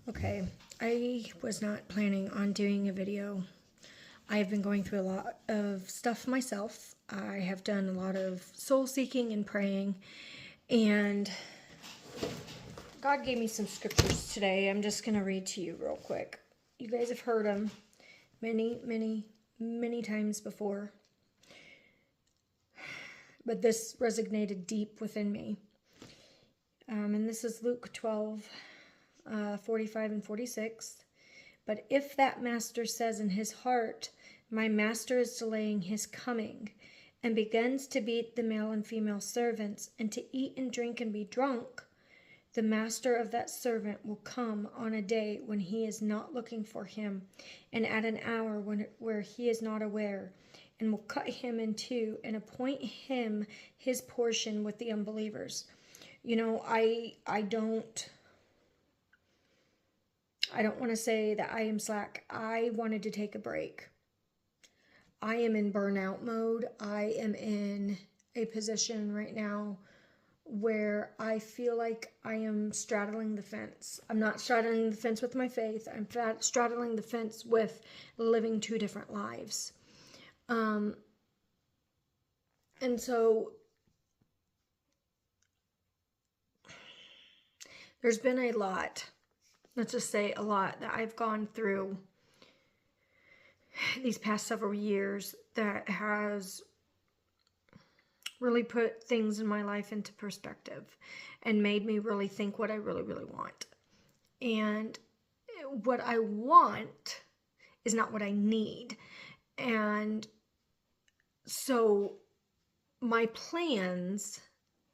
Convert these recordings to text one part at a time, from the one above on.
Okay, I was not planning on doing a video. I have been going through a lot of stuff myself. I have done a lot of soul seeking and praying, and God gave me some scriptures today. I'm just going to read to you real quick. You guys have heard them many times before, but this resonated deep within me. And this is Luke 12, 45 and 46. But if that master says in his heart, my master is delaying his coming, and begins to beat the male and female servants, and to eat and drink and be drunk, the master of that servant will come on a day when he is not looking for him, and at an hour where he is not aware, and will cut him in two, and appoint him his portion with the unbelievers. You know, I don't want to say that I am slack. I wanted to take a break. I am in burnout mode. I am in a position right now where I feel like I am straddling the fence. I'm not straddling the fence with my faith. I'm straddling the fence with living two different lives. And so there's been a lot, let's just say a lot, that I've gone through these past several years that has really put things in my life into perspective and made me really think what I really want. And what I want is not what I need. And so my plans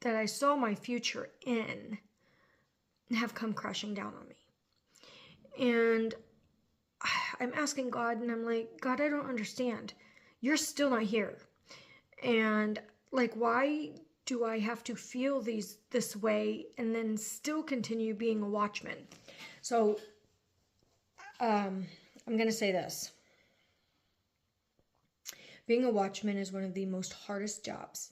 that I saw my future in have come crashing down on me. And I'm asking God, and I'm like, God, I don't understand. You're still not here. And like, why do I have to feel this way and then still continue being a watchman? So I'm going to say this. Being a watchman is one of the most hardest jobs.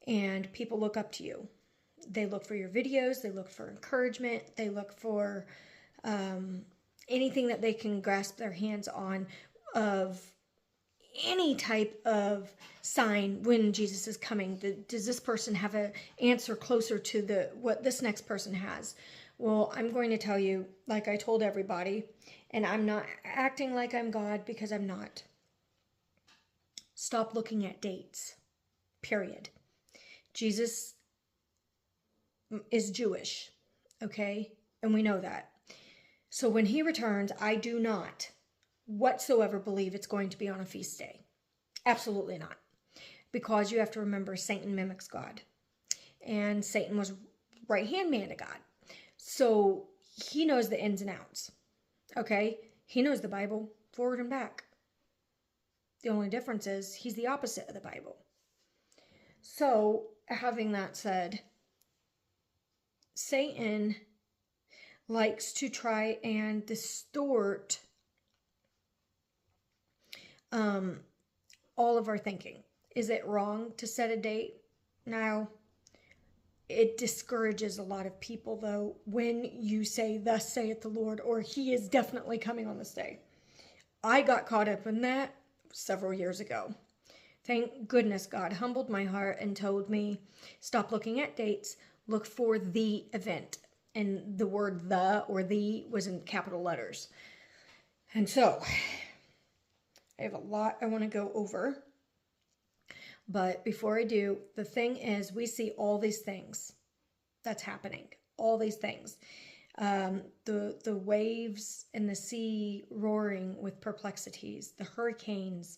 And people look up to you. They look for your videos. They look for encouragement. They look for anything that they can grasp their hands on of any type of sign when Jesus is coming. Does this person have an answer closer to what this next person has? Well, I'm going to tell you, like I told everybody, and I'm not acting like I'm God, because I'm not. Stop looking at dates. Period. Jesus is Jewish, okay? And we know that. So when he returns, I do not whatsoever believe it's going to be on a feast day. Absolutely not. Because you have to remember, Satan mimics God. And Satan was right-hand man to God. So he knows the ins and outs. Okay? He knows the Bible forward and back. The only difference is he's the opposite of the Bible. So, having that said, Satan likes to try and distort all of our thinking. Is it wrong to set a date? No. It discourages a lot of people, though, when you say, thus saith the Lord, or he is definitely coming on this day. I got caught up in that several years ago. Thank goodness God humbled my heart and told me, stop looking at dates, look for the event. And the word the or the was in capital letters. And so, I have a lot I want to go over. But before I do, the thing is, we see all these things that's happening. All these things. The waves and the sea roaring with perplexities. The hurricanes.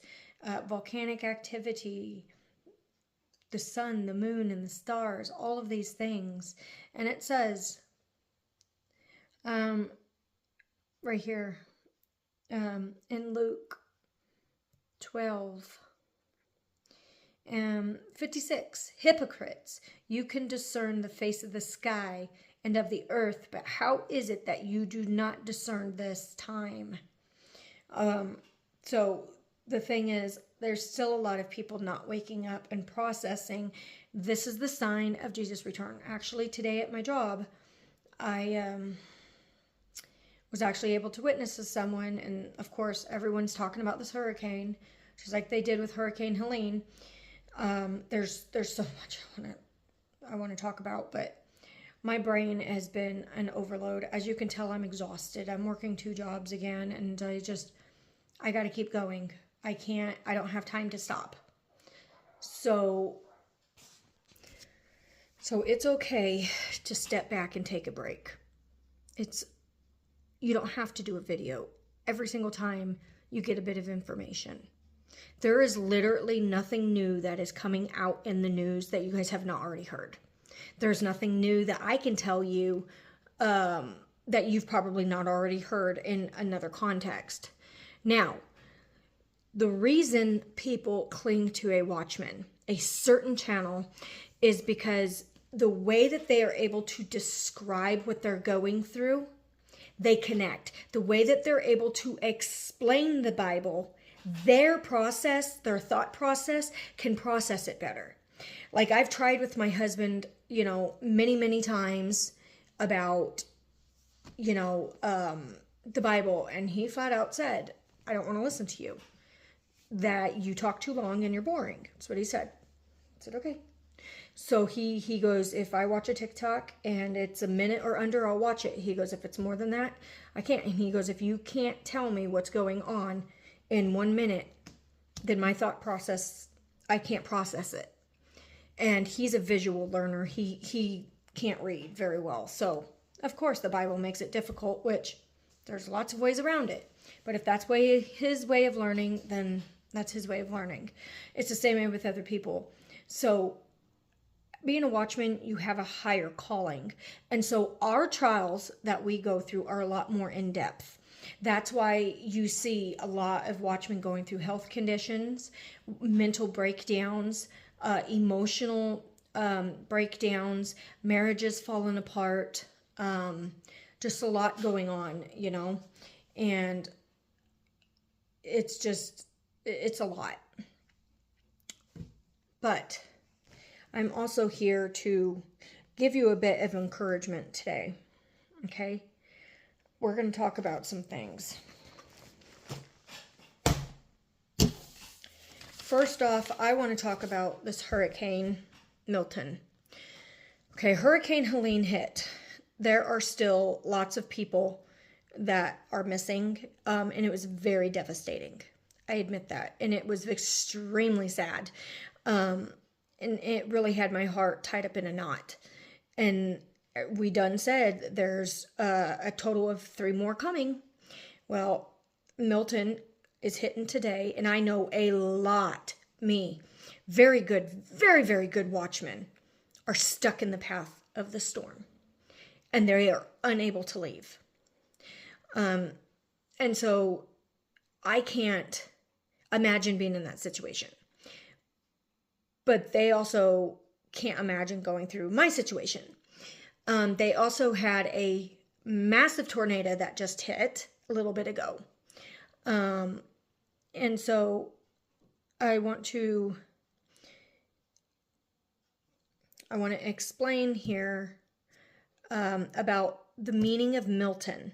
Volcanic activity. The sun, the moon, and the stars. All of these things. And it says, right here, in Luke 12, 56, hypocrites, you can discern the face of the sky and of the earth, but how is it that you do not discern this time? So the thing is, there's still a lot of people not waking up and processing this is the sign of Jesus' return. Actually, today at my job, I was actually able to witness to someone, and of course everyone's talking about this hurricane, just like they did with Hurricane Helene. There's so much I want to talk about, but my brain has been an overload. As you can tell, I'm exhausted. I'm working 2 jobs again, and I got to keep going. I don't have time to stop. So it's okay to step back and take a break. You don't have to do a video every single time you get a bit of information. There is literally nothing new that is coming out in the news that you guys have not already heard. There's nothing new that I can tell you that you've probably not already heard in another context. Now, the reason people cling to a watchman, a certain channel, is because the way that they are able to describe what they're going through, they connect. The way that they're able to explain the Bible, their process, their thought process, can process it better. Like I've tried with my husband, many, many times about, the Bible, and he flat out said, I don't want to listen to you. That you talk too long and you're boring. That's what he said. I said, okay. So he goes, if I watch a TikTok and it's a minute or under, I'll watch it. He goes, if it's more than that, I can't. And he goes, if you can't tell me what's going on in 1 minute, then my thought process, I can't process it. And he's a visual learner. He can't read very well. So, of course, the Bible makes it difficult, which there's lots of ways around it. But if that's his way of learning, then that's his way of learning. It's the same way with other people. So being a watchman, you have a higher calling. And so our trials that we go through are a lot more in depth. That's why you see a lot of watchmen going through health conditions, mental breakdowns, emotional breakdowns, marriages falling apart, just a lot going on, and it's a lot. But I'm also here to give you a bit of encouragement today, okay? We're going to talk about some things. First off, I want to talk about this Hurricane Milton. Okay, Hurricane Helene hit. There are still lots of people that are missing, and it was very devastating. I admit that, and it was extremely sad, and it really had my heart tied up in a knot. And we done said there's a total of 3 more coming. Well, Milton is hitting today, and I know a lot, very good, very, very good watchmen are stuck in the path of the storm, and they are unable to leave. And so I can't imagine being in that situation. But they also can't imagine going through my situation. They also had a massive tornado that just hit a little bit ago. And so I want to explain here about the meaning of Milton.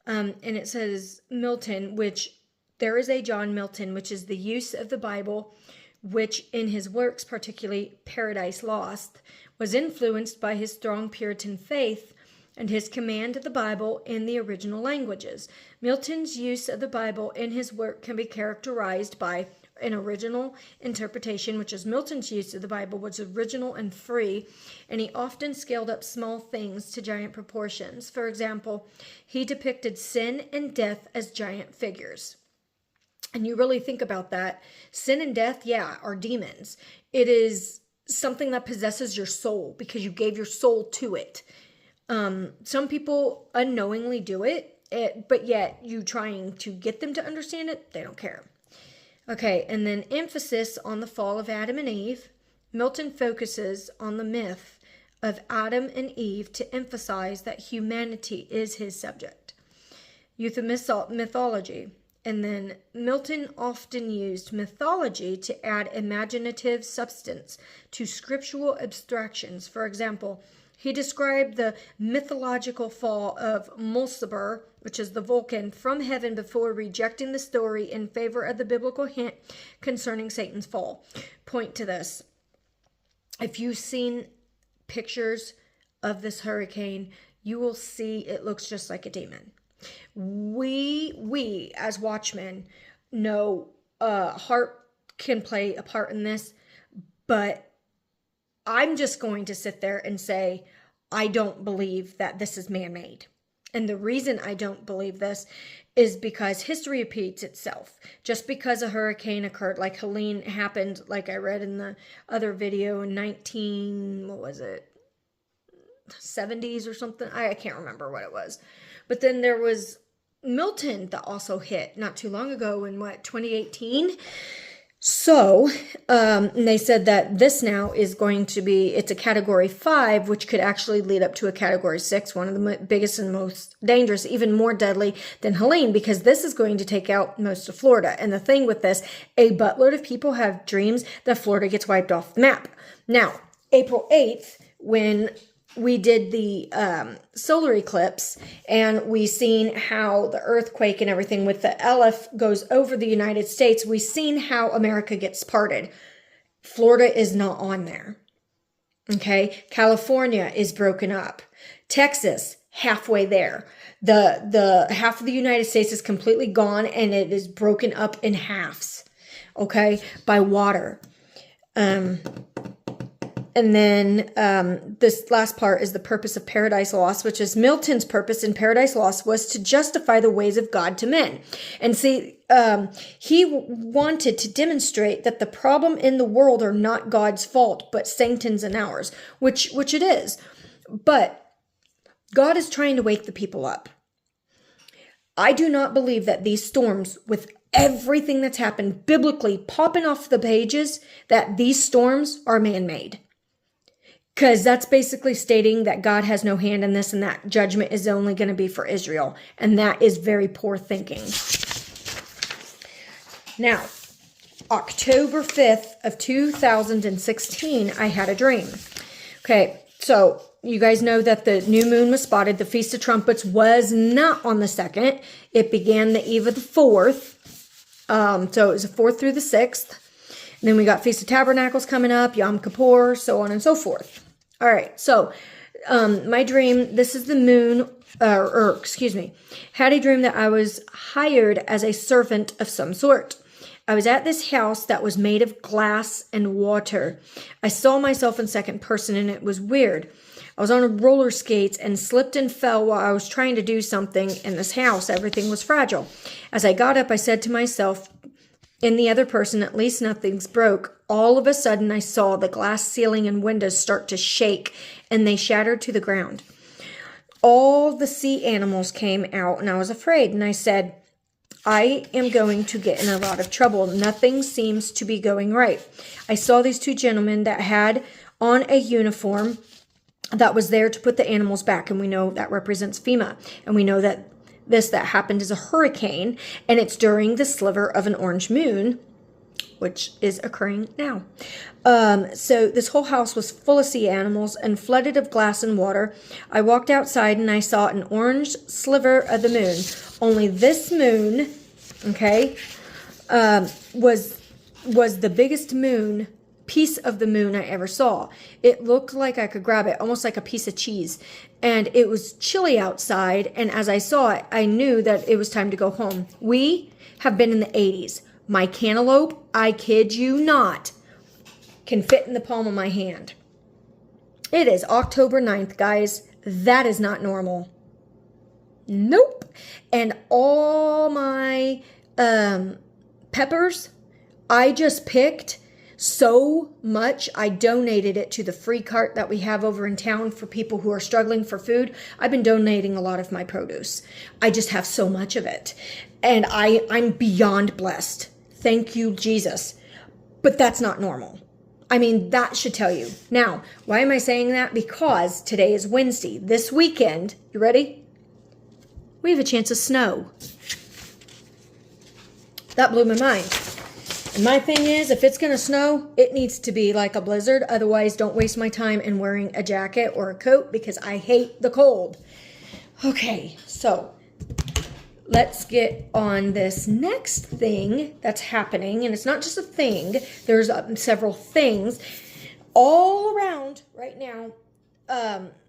And it says Milton, which there is a John Milton, which is the use of the Bible, which in his works, particularly Paradise Lost, was influenced by his strong Puritan faith and his command of the Bible in the original languages. Milton's use of the Bible in his work can be characterized by an original interpretation, which is Milton's use of the Bible was original and free, and he often scaled up small things to giant proportions. For example, he depicted sin and death as giant figures. And you really think about that. Sin and death, are demons. It is something that possesses your soul because you gave your soul to it. Some people unknowingly do it, but yet you trying to get them to understand it, they don't care. Okay, and then emphasis on the fall of Adam and Eve. Milton focuses on the myth of Adam and Eve to emphasize that humanity is his subject. Youth of mythology. And then Milton often used mythology to add imaginative substance to scriptural abstractions. For example, He described the mythological fall of Mulciber, which is the Vulcan, from heaven before rejecting the story in favor of the biblical hint concerning Satan's fall. Point to this. If you've seen pictures of this hurricane, you will see it looks just like a demon. We as watchmen know heart can play a part in this, but I'm just going to sit there and say, I don't believe that this is man-made. And the reason I don't believe this is because history repeats itself. Just because a hurricane occurred, like Helene happened, like I read in the other video in 70s or something. I can't remember what it was. But then there was Milton that also hit not too long ago in 2018? So, they said that this now is going to be, it's a category 5, which could actually lead up to a category 6, one of the biggest and most dangerous, even more deadly than Helene, because this is going to take out most of Florida. And the thing with this, a buttload of people have dreams that Florida gets wiped off the map. Now, April 8th, when we did the solar eclipse, and we seen how the earthquake and everything with the Aleph goes over the United States. We seen how America gets parted. Florida is not on there. Okay, California is broken up. Texas, halfway there. The half of the United States is completely gone, and it is broken up in halves. Okay, by water. And then this last part is the purpose of Paradise Lost, which is Milton's purpose in Paradise Lost was to justify the ways of God to men. And see, he wanted to demonstrate that the problem in the world are not God's fault, but Satan's and ours, which it is. But God is trying to wake the people up. I do not believe that these storms, with everything that's happened biblically popping off the pages, that these storms are man-made. Because that's basically stating that God has no hand in this and that judgment is only going to be for Israel. And that is very poor thinking. Now, October 5th of 2016, I had a dream. Okay, so you guys know that the new moon was spotted. The Feast of Trumpets was not on the 2nd. It began the eve of the 4th. So it was the 4th through the 6th. And then we got Feast of Tabernacles coming up, Yom Kippur, so on and so forth. All right, so my dream, this is the moon, had a dream that I was hired as a servant of some sort. I was at this house that was made of glass and water. I saw myself in second person, and it was weird. I was on roller skates and slipped and fell while I was trying to do something in this house. Everything was fragile. As I got up, I said to myself, in the other person, at least nothing's broke. All of a sudden, I saw the glass ceiling and windows start to shake, and they shattered to the ground. All the sea animals came out, and I was afraid, and I said, I am going to get in a lot of trouble. Nothing seems to be going right. I saw these two gentlemen that had on a uniform that was there to put the animals back, and we know that represents FEMA, and we know that that happened is a hurricane, and it's during the sliver of an orange moon, which is occurring now. So this whole house was full of sea animals and flooded of glass and water. I walked outside and I saw an orange sliver of the moon. Only this moon, okay, was the biggest piece of the moon I ever saw. It looked like I could grab it, almost like a piece of cheese. And it was chilly outside, and as I saw it, I knew that it was time to go home. We have been in the 80s. My cantaloupe, I kid you not, can fit in the palm of my hand. It is October 9th, guys. That is not normal. Nope. And all my peppers, I just picked so much. I donated it to the free cart that we have over in town for people who are struggling for food. I've been donating a lot of my produce. I just have so much of it. And I'm beyond blessed. Thank you, Jesus. But that's not normal. I mean, that should tell you. Now, why am I saying that? Because today is Wednesday. This weekend, you ready? We have a chance of snow. That blew my mind. My thing is, if it's going to snow, it needs to be like a blizzard. Otherwise, don't waste my time in wearing a jacket or a coat because I hate the cold. Okay, so let's get on this next thing that's happening. And it's not just a thing. There's several things all around right now.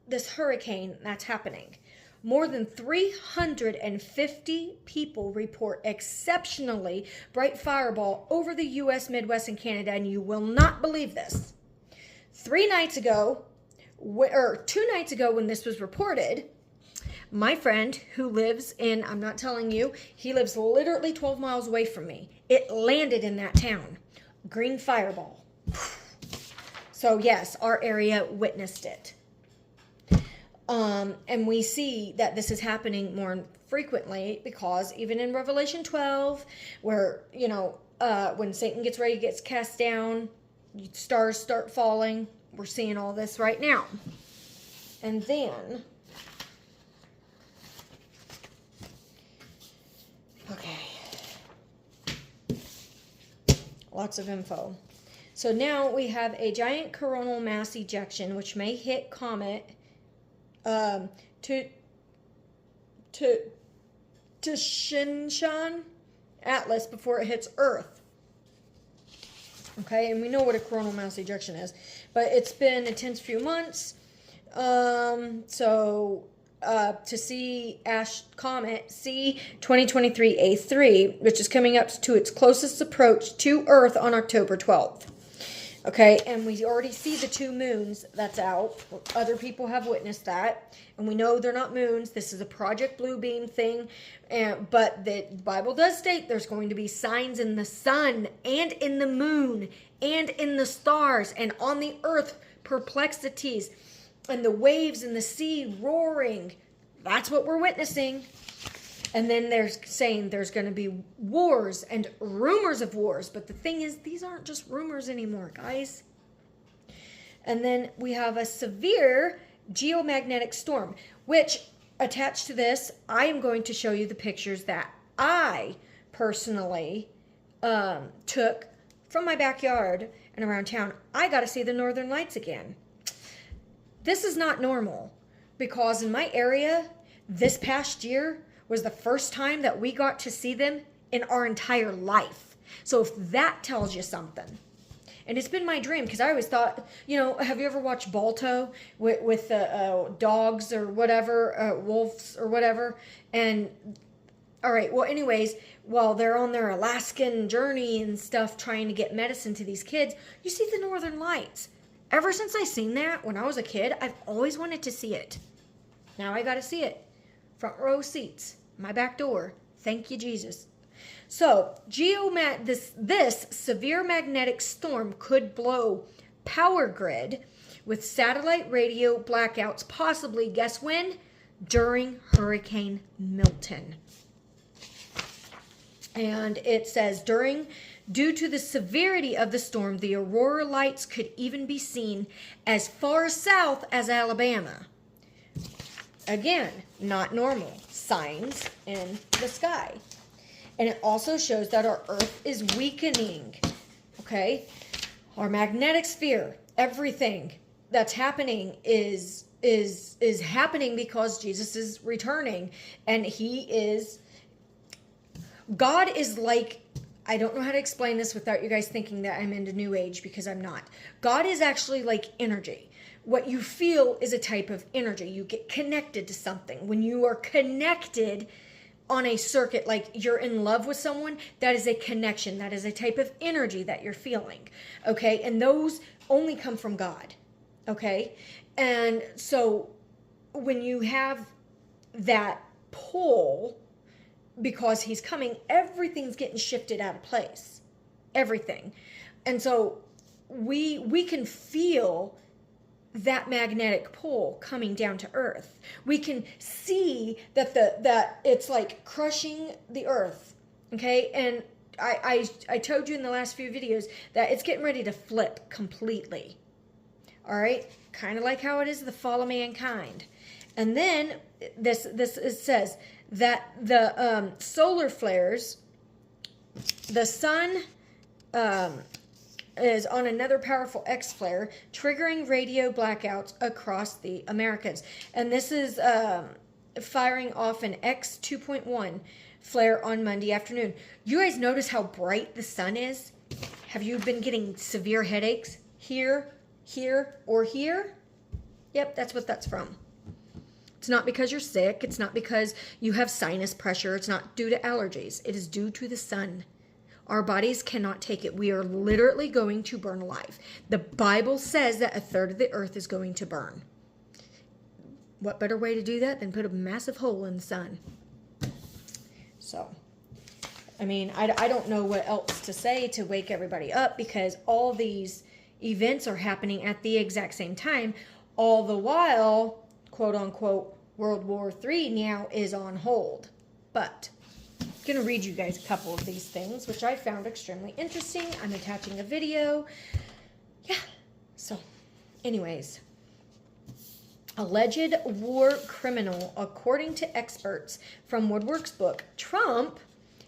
This hurricane that's happening. More than 350 people report exceptionally bright fireball over the U.S., Midwest, and Canada, and you will not believe this. 2 nights ago, when this was reported, my friend who lives in, I'm not telling you, he lives literally 12 miles away from me. It landed in that town. Green fireball. So yes, our area witnessed it. And we see that this is happening more frequently because even in Revelation 12, where, when Satan gets ready, gets cast down, stars start falling. We're seeing all this right now. And then, okay, lots of info. So now we have a giant coronal mass ejection, which may hit comet to Shinshan Atlas before it hits Earth. Okay, and we know what a coronal mass ejection is, but it's been a tense few months. To see Ash Comet C 2023 A3, which is coming up to its closest approach to Earth on October 12th. Okay, and we already see the 2 moons that's out. Other people have witnessed that. And we know they're not moons. This is a Project Bluebeam thing. But the Bible does state there's going to be signs in the sun and in the moon and in the stars and on the earth, perplexities and the waves and the sea roaring. That's what we're witnessing. And then they're saying there's going to be wars and rumors of wars. But the thing is, these aren't just rumors anymore, guys. And then we have a severe geomagnetic storm, which attached to this, I am going to show you the pictures that I personally took from my backyard and around town. I got to see the Northern Lights again. This is not normal because in my area, this past year was the first time that we got to see them in our entire life. So if that tells you something. And it's been my dream because I always thought, have you ever watched Balto with the dogs or whatever, wolves or whatever? And all right, well, anyways, while they're on their Alaskan journey and stuff trying to get medicine to these kids, you see the Northern Lights. Ever since I seen that when I was a kid, I've always wanted to see it. Now I got to see it. Front row seats. My back door. Thank you, Jesus. So, this severe magnetic storm could blow power grid with satellite radio blackouts, possibly, guess when? During Hurricane Milton. And it says, due to the severity of the storm, the aurora lights could even be seen as far south as Alabama. Again, not normal. Signs in the sky. And it also shows that our Earth is weakening. Okay? Our magnetic sphere, everything that's happening is happening because Jesus is returning. And God is like, I don't know how to explain this without you guys thinking that I'm into New Age, because I'm not. God is actually like energy. What you feel is a type of energy. You get connected to something. When you are connected on a circuit, like you're in love with someone, that is a connection. That is a type of energy that you're feeling. Okay? And those only come from God. Okay? And so when you have that pull, because he's coming, everything's getting shifted out of place. Everything. And so we can feel that magnetic pull coming down to Earth. We can see that it's like crushing the Earth. Okay? And I told you in the last few videos that it's getting ready to flip completely. All right? Kind of like how it is the fall of mankind. And then it says that the solar flares, the sun is on another powerful X flare, triggering radio blackouts across the Americas. And this is firing off an X 2.1 flare on Monday afternoon. You guys notice how bright the sun is? Have you been getting severe headaches here, or here? Yep, that's what that's from. It's not because you're sick. It's not because you have sinus pressure. It's not due to allergies. It is due to the sun. Our bodies cannot take it. We are literally going to burn alive. The Bible says that 1/3 of the earth is going to burn. What better way to do that than put a massive hole in the sun? So, I mean, I don't know what else to say to wake everybody up, because all these events are happening at the exact same time. All the while, quote unquote, World War III now is on hold. But I'm going to read you guys a couple of these things, which I found extremely interesting. I'm attaching a video. Yeah. So, anyways. Alleged war criminal, according to experts from Woodward's book, Trump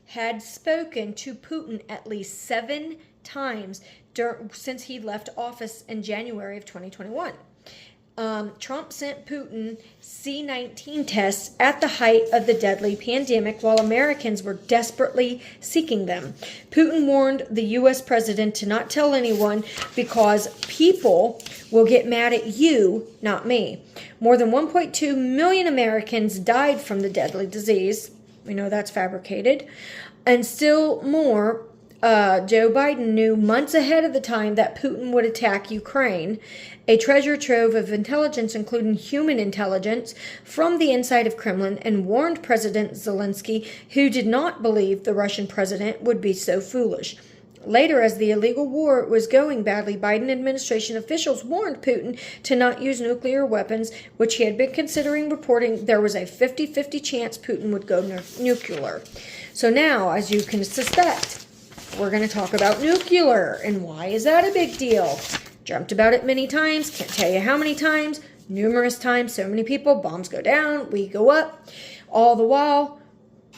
had spoken to Putin at least 7 times since he left office in January of 2021. Trump sent Putin C-19 tests at the height of the deadly pandemic while Americans were desperately seeking them. Putin warned the U.S. president to not tell anyone because people will get mad at you, not me. More than 1.2 million Americans died from the deadly disease. We know that's fabricated. And still more, Joe Biden knew months ahead of the time that Putin would attack Ukraine. A treasure trove of intelligence, including human intelligence, from the inside of Kremlin, and warned President Zelensky, who did not believe the Russian president would be so foolish. Later, as the illegal war was going badly, Biden administration officials warned Putin to not use nuclear weapons, which he had been considering, reporting there was a 50-50 chance Putin would go nuclear. So now, as you can suspect, we're going to talk about nuclear, and why is that a big deal? Dreamt about it many times, can't tell you how many times, numerous times, so many people, bombs go down, we go up. All the while,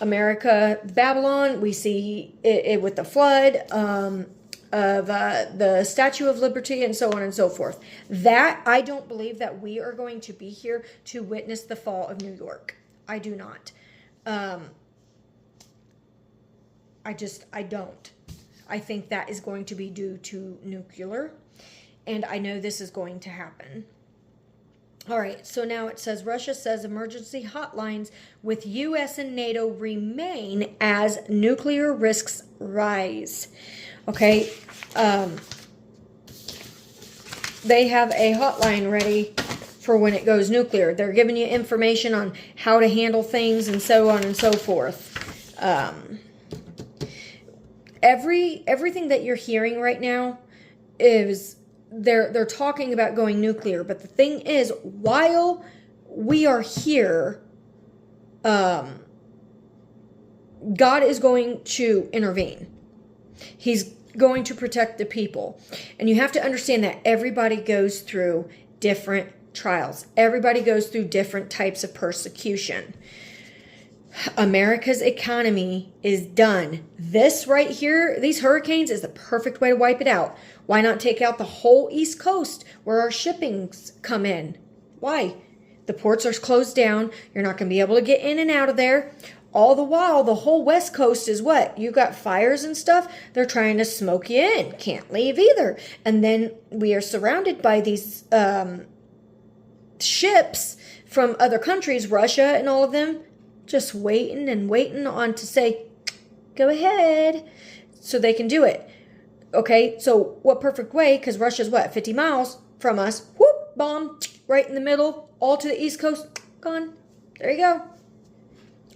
America, Babylon, we see it with the flood of the Statue of Liberty and so on and so forth. That, I don't believe that we are going to be here to witness the fall of New York. I do not. I don't. I think that is going to be due to nuclear. And I know this is going to happen. All right, so now it says, Russia says emergency hotlines with U.S. and NATO remain as nuclear risks rise. Okay, they have a hotline ready for when it goes nuclear. They're giving you information on how to handle things and so on and so forth. Everything that you're hearing right now is they're talking about going nuclear, but the thing is, while we are here, God is going to intervene. He's going to protect the people. And you have to understand that everybody goes through different trials. Everybody goes through different types of persecution. America's economy is done. This right here, these hurricanes, is the perfect way to wipe it out. Why not take out the whole East Coast where our shippings come in? Why? The ports are closed down. You're not going to be able to get in and out of there. All the while, the whole West Coast is what? You got fires and stuff. They're trying to smoke you in. Can't leave either. And then we are surrounded by these ships from other countries, Russia and all of them, just waiting and waiting on to say, go ahead, so they can do it. Okay, so what perfect way, because Russia's what, 50 miles from us, whoop, bomb, right in the middle, all to the East Coast, gone. There you go.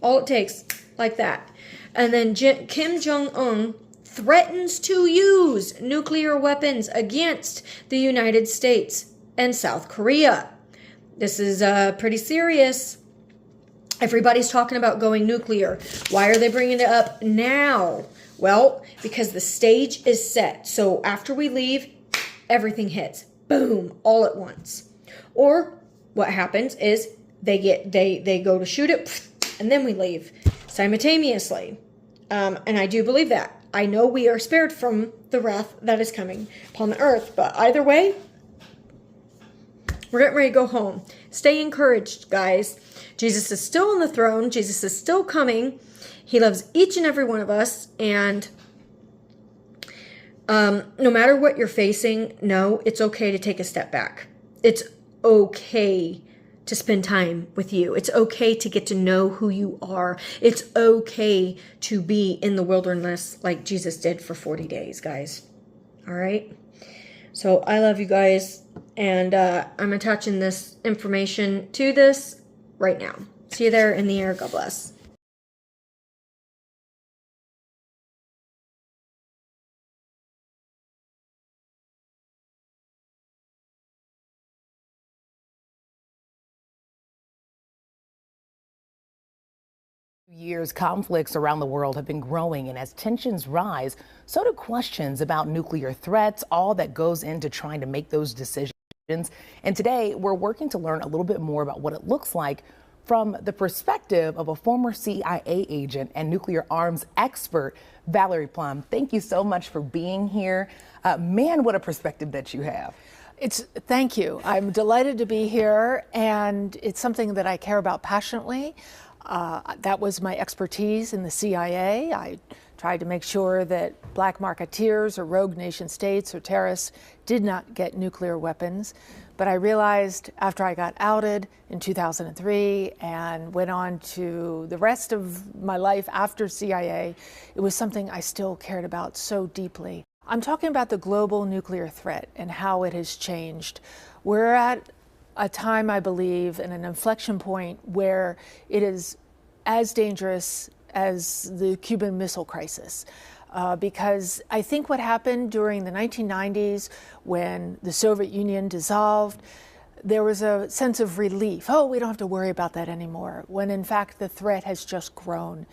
All it takes, like that. And then Kim Jong-un threatens to use nuclear weapons against the United States and South Korea. This is pretty serious. Everybody's talking about going nuclear. Why are they bringing it up now? Well, because the stage is set. So after we leave, everything hits. Boom, all at once. Or what happens is they go to shoot it, and then we leave simultaneously. And I do believe that. I know we are spared from the wrath that is coming upon the earth. But either way, we're getting ready to go home. Stay encouraged, guys. Jesus is still on the throne. Jesus is still coming. He loves each and every one of us. And no matter what you're facing, no, it's okay to take a step back. It's okay to spend time with you. It's okay to get to know who you are. It's okay to be in the wilderness like Jesus did for 40 days, guys. All right? So I love you guys, and I'm attaching this information to this right now. See you there in the air. God bless. Years, conflicts around the world have been growing, and as tensions rise, so do questions about nuclear threats, all that goes into trying to make those decisions. And today, we're working to learn a little bit more about what it looks like from the perspective of a former CIA agent and nuclear arms expert, Valerie Plum. Thank you so much for being here. Man, what a perspective that you have. Thank you. I'm delighted to be here, and it's something that I care about passionately. That was my expertise in the CIA. I tried to make sure that black marketeers or rogue nation states or terrorists did not get nuclear weapons. But I realized after I got outed in 2003 and went on to the rest of my life after CIA, it was something I still cared about so deeply. I'm talking about the global nuclear threat and how it has changed. We're at a time, I believe, and an inflection point where it is as dangerous as the Cuban Missile Crisis. Because I think what happened during the 1990s when the Soviet Union dissolved, there was a sense of relief. Oh, we don't have to worry about that anymore, when in fact the threat has just grown.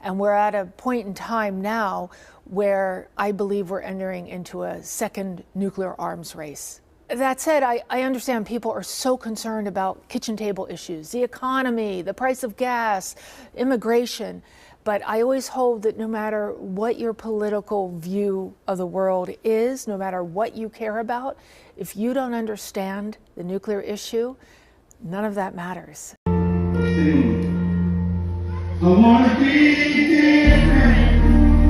And we're at a point in time now where I believe we're entering into a second nuclear arms race. That said, I understand people are so concerned about kitchen table issues, the economy, the price of gas, immigration. But I always hold that no matter what your political view of the world is, no matter what you care about, if you don't understand the nuclear issue, none of that matters. I want to be different.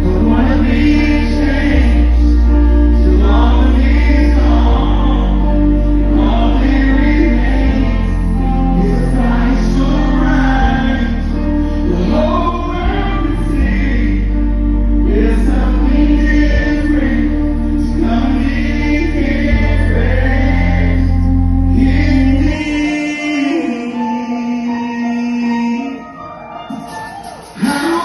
I want to be changed. So long as it's gone, and all that remains is Christ so bright. The whole world can see there's something different. It's coming different in me. How